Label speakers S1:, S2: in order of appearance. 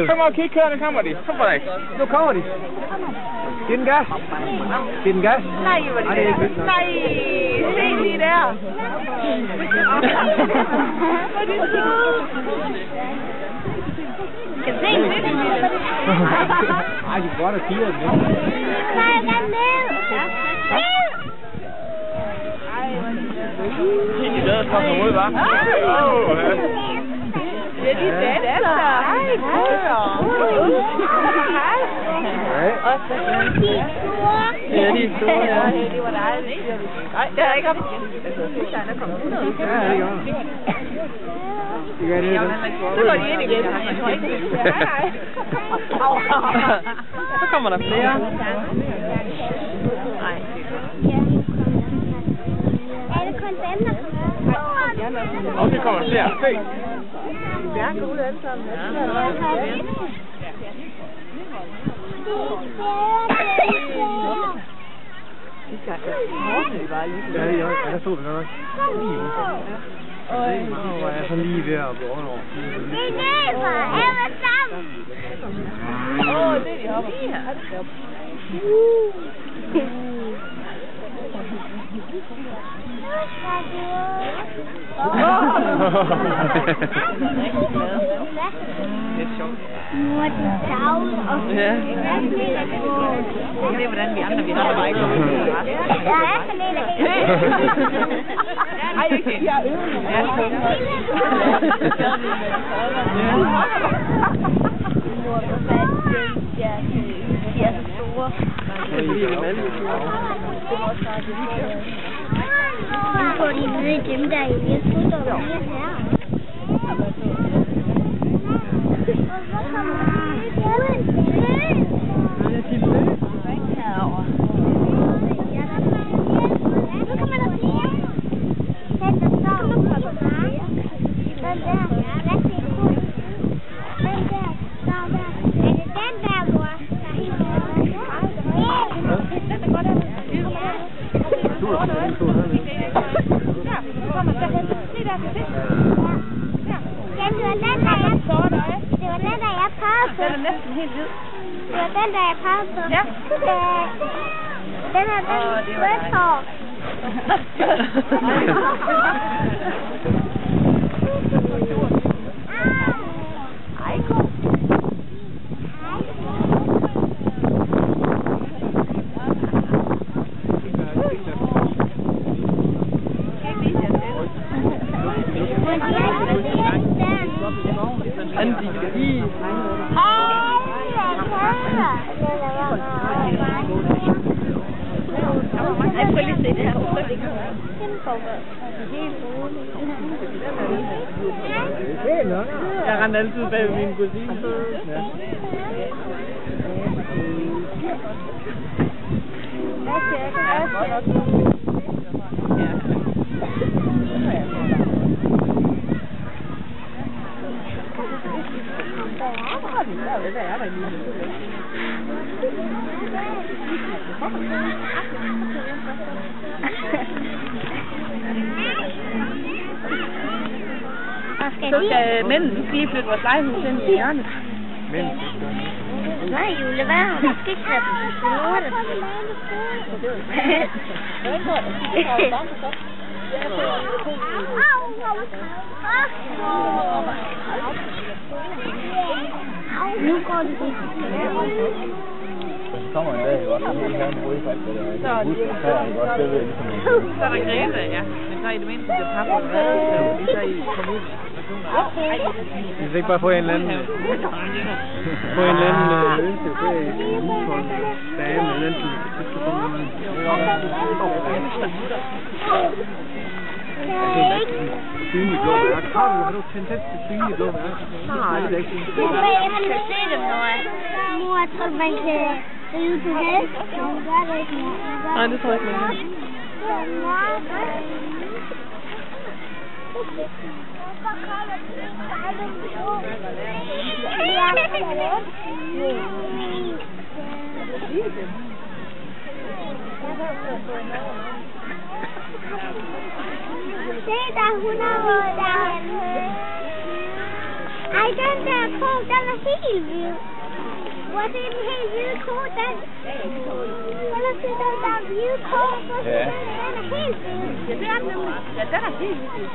S1: Kom og kig her, nu kommer de. Kom på dig.
S2: Nu kommer de. Giv den gas. Giv den gas.
S3: Nej, hvor er det der. Nej, se lige der. Hvor er det sødt. Kan se det?
S2: Nej, de er godt at kigge den.
S3: Nej, jeg kan ned.
S1: De er glade for at komme ud, hva'?
S3: Ja, de danser. Hej, kører. Hej. Og så er de store.
S1: Ja, de er store, ja.
S3: Det var dejligt. Nej, det er ikke op. Der kommer 100 ud.
S2: Ja, det gør det. Det gør det.
S3: Så går de ind igen. Hej.
S1: Så kommer der flere.
S3: Nej.
S4: Er det kun dem, der kommer?
S1: Og så kommer der flere. Se.
S3: Bjerg går ud alle sammen.
S2: Ja, jeg så det nok. Hvor er jeg så lige ved at gå over.
S4: Det er næver, alle sammen.
S3: Det er de hopper.
S1: Det er sjovt.
S4: Nu er de tavle og
S1: Ja.
S3: Det er hvordan vi andre, vi har bare ikke kommet til at rette.
S4: der er sådan en af
S3: Ej, ikke det. Jeg de er så store.
S4: Nu får de ned i dem, der er i det her. Og så kommer der
S3: Herovre.
S4: nu kommer der flere. Den der står. Den der. Lad os se på. Den der står der. Er det den der, mor? Der er helt
S3: Den er godt af. Kommer der hen. Se der, se.
S4: Ja, det var den, der jeg pegede på.
S3: Den er næsten helt hvid.
S4: Det var den, der jeg pegede på.
S3: Ja.
S4: Den er den rødt hår.
S3: Ej, god. Ej, prøv lige at se det her.
S1: Jeg rendte altid bag min kusine. Ja.
S3: Så skal mændene lige flytte vores lejlighed ind i hjørnet.
S4: Nej, Jule, hvad har du skidt med dem? Nu går det ikke.
S2: Så kommer en dag, hvor jeg vil have en rødfald, så er
S1: der grene, ja. Men så i det mindste, det papper og hvad, så I kommer ud.
S2: Vi skal ikke bare få en eller anden ønske ferie i Uskold dame, eller den synlige blå mærke. Har du tendens til synlige blå mærke? Nej, det er ikke synlige.
S4: Jeg kan se dem, mor, jeg tror, man kan rive til hest. Hun gør det ikke mere.
S1: Nej, det tror jeg ikke mere.
S4: Se, der er 100 år derhenne. Nej, den der ko, den er helt hvid. Hvor er det en helt hvid ko, den? Eller se den der hvide ko, den er helt hvid.
S3: Ja, det er den nemlig. Ja, den er helt hvid.